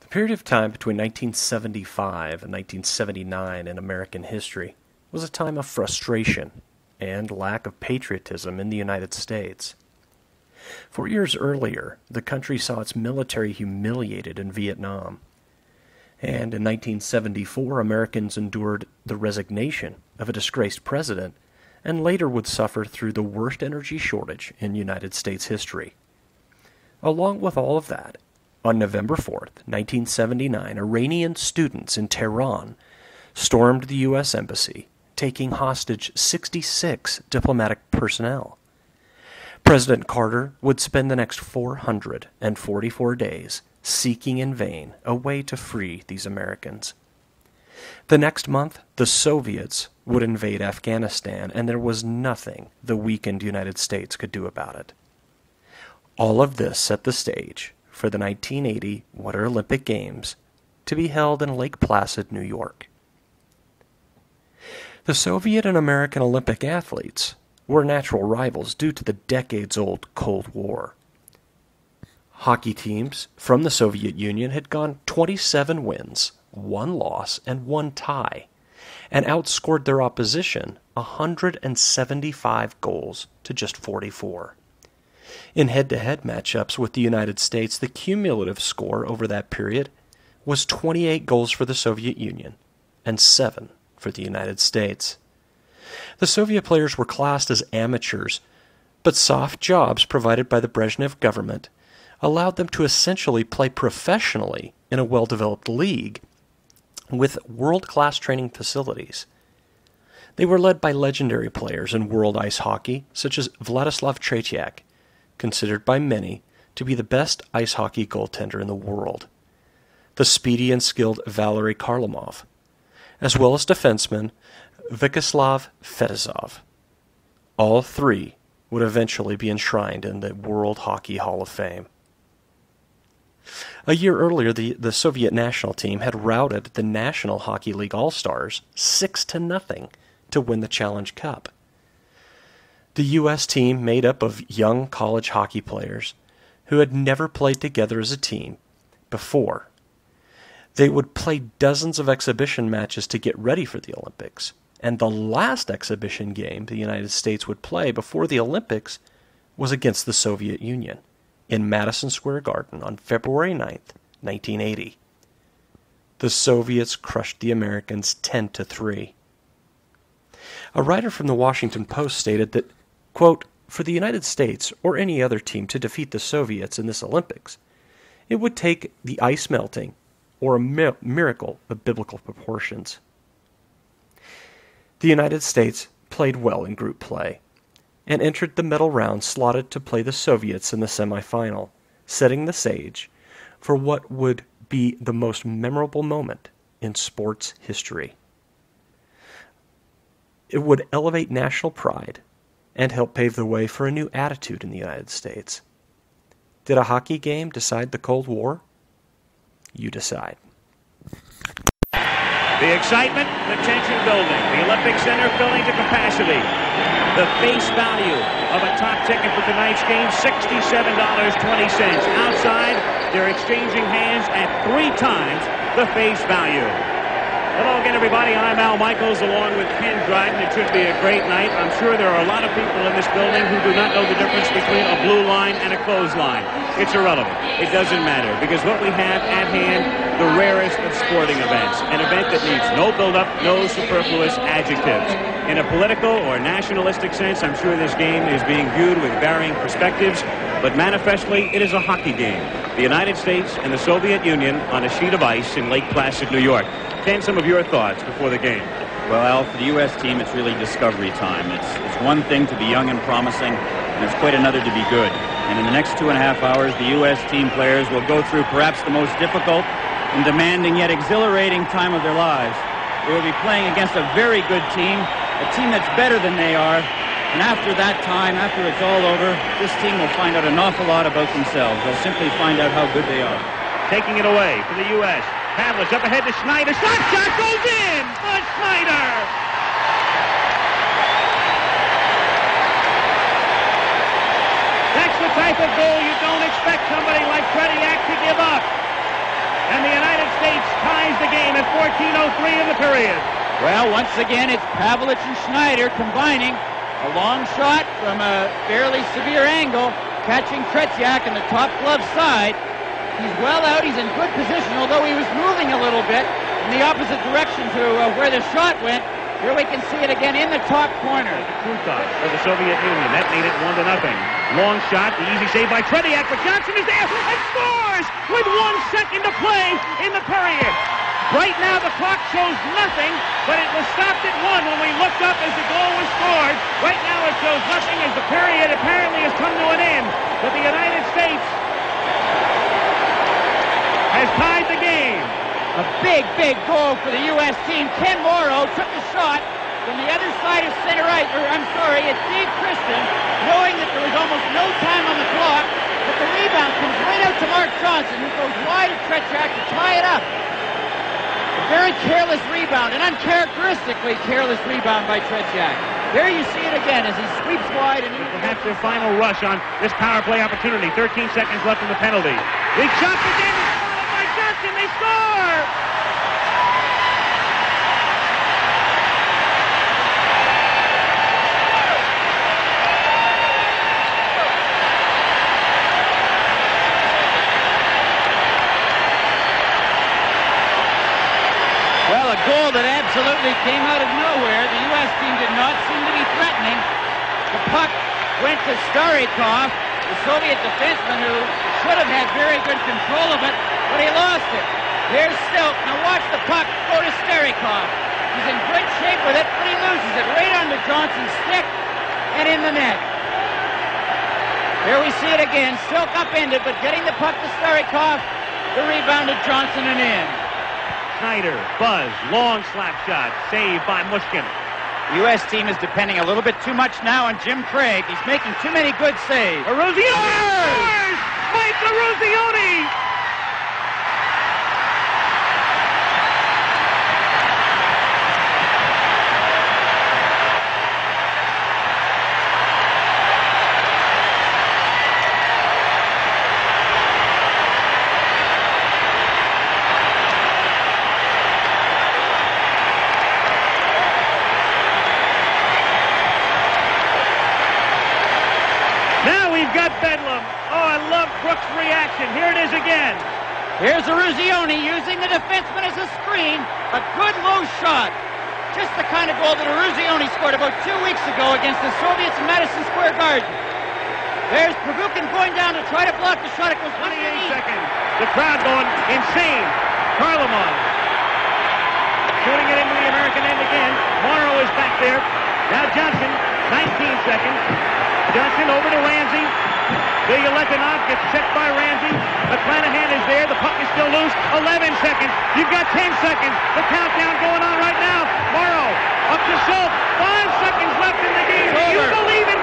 The period of time between 1975 and 1979 in American history was a time of frustration and lack of patriotism in the United States. 4 years earlier, the country saw its military humiliated in Vietnam. And in 1974, Americans endured the resignation of a disgraced president and later would suffer through the worst energy shortage in United States history. Along with all of that, on November 4th, 1979, Iranian students in Tehran stormed the U.S. Embassy, taking hostage 66 diplomatic personnel. President Carter would spend the next 444 days seeking in vain a way to free these Americans. The next month, the Soviets would invade Afghanistan, and there was nothing the weakened United States could do about it. All of this set the stage for the 1980 Winter Olympic Games to be held in Lake Placid, New York. The Soviet and American Olympic athletes were natural rivals due to the decades-old Cold War. Hockey teams from the Soviet Union had gone 27 wins, 1 loss, and 1 tie, and outscored their opposition 175 goals to just 44. In head-to-head matchups with the United States, the cumulative score over that period was 28 goals for the Soviet Union and 7 for the United States. The Soviet players were classed as amateurs, but soft jobs provided by the Brezhnev government allowed them to essentially play professionally in a well-developed league with world-class training facilities. They were led by legendary players in world ice hockey, such as Vladislav Tretiak, considered by many to be the best ice hockey goaltender in the world, the speedy and skilled Valery Kharlamov, as well as defenseman Vyacheslav Fedosov. All 3 would eventually be enshrined in the World Hockey Hall of Fame. A year earlier, the Soviet national team had routed the National Hockey League All-Stars 6-0 to win the Challenge Cup. The U.S. team, made up of young college hockey players who had never played together as a team before, they would play dozens of exhibition matches to get ready for the Olympics. And the last exhibition game the United States would play before the Olympics was against the Soviet Union in Madison Square Garden on February 9th, 1980. The Soviets crushed the Americans 10-3. A writer from the Washington Post stated that, quote, "For the United States or any other team to defeat the Soviets in this Olympics, it would take the ice melting or a miracle of biblical proportions." The United States played well in group play and entered the medal round slotted to play the Soviets in the semifinal, setting the stage for what would be the most memorable moment in sports history. It would elevate national pride and help pave the way for a new attitude in the United States. Did a hockey game decide the Cold War? You decide. The excitement, the tension building, the Olympic Center filling to capacity. The face value of a top ticket for tonight's game, $67.20. Outside, they're exchanging hands at 3 times the face value. Hello again, everybody. I'm Al Michaels along with Ken Dryden. It should be a great night. I'm sure there are a lot of people in this building who do not know the difference between a blue line and a clothesline. It's irrelevant. It doesn't matter because what we have at hand, the rarest of sporting events. An event that needs no build-up, no superfluous adjectives. In a political or nationalistic sense, I'm sure this game is being viewed with varying perspectives, but manifestly, it is a hockey game. The United States and the Soviet Union on a sheet of ice in Lake Placid, New York. Ken, some of your thoughts before the game. Well, Al, for the U.S. team, it's really discovery time. It's one thing to be young and promising, and it's quite another to be good. And in the next 2.5 hours, the U.S. team players will go through perhaps the most difficult and demanding yet exhilarating time of their lives. They will be playing against a very good team, a team that's better than they are. And after that time, after it's all over, this team will find out an awful lot about themselves. They'll simply find out how good they are. Taking it away for the U.S. Pavlich up ahead to Schneider. Shot goes in for Schneider. That's the type of goal you don't expect somebody like Tretiak to give up. And the United 14:03 in the period. Well, once again, it's Pavlich and Schneider combining a long shot from a fairly severe angle, catching Tretiak in the top glove side. He's well out. He's in good position, although he was moving a little bit in the opposite direction to where the shot went. Here we can see it again in the top corner. Krutov for the Soviet Union. That made it 1-0. Long shot, the easy save by Tretiak, but Johnson is there and scores with 1 second to play in the period. Right now the clock shows nothing, but it was stopped at 1 when we looked up as the goal was scored. Right now it shows nothing as the period apparently has come to an end. But the United States has tied the game. A big, big goal for the U.S. team. Ken Morrow took the shot from the other side of center ice, it's Dave Christian, knowing that there was almost no time on the clock, but the rebound comes right out to Mark Johnson, who goes wide of Tretiak to tie it up. A very careless rebound, an uncharacteristically careless rebound by Tretiak. There you see it again as he sweeps wide and perhaps their final rush on this power play opportunity. 13 seconds left in the penalty. Big shot again, followed by Johnson. They score! Well, a goal that absolutely came out of nowhere. The U.S. team did not seem to be threatening. The puck went to Starikov, the Soviet defenseman who should have had very good control of it, but he lost it. Here's Silk. Now watch the puck go to Starikov. He's in good shape with it, but he loses it right onto Johnson's stick and in the net. Here we see it again. Silk upended, but getting the puck to Starikov, the rebound to Johnson and in. Schneider, Buzz, long slap shot, saved by Mushkin. The U.S. team is depending a little bit too much now on Jim Craig. He's making too many good saves. Eruzione scores! Mike Eruzione! Got Bedlam. Oh, I love Brooks' reaction. Here it is again. Here's Eruzione using the defenseman as a screen. A good low shot. Just the kind of goal that Eruzione scored about 2 weeks ago against the Soviets in Madison Square Garden. There's Provukin going down to try to block the shot. It goes 28 seconds. The crowd going insane. Karlamov shooting it into the American end again. Morrow is back there. Now Johnson, 19 seconds. Johnson over to Ramsey. Leonov gets checked by Ramsey. McClanahan is there. The puck is still loose. 11 seconds. You've got 10 seconds. The countdown going on right now. Morrow up to Schultz. 5 seconds left in the game. Do you believe in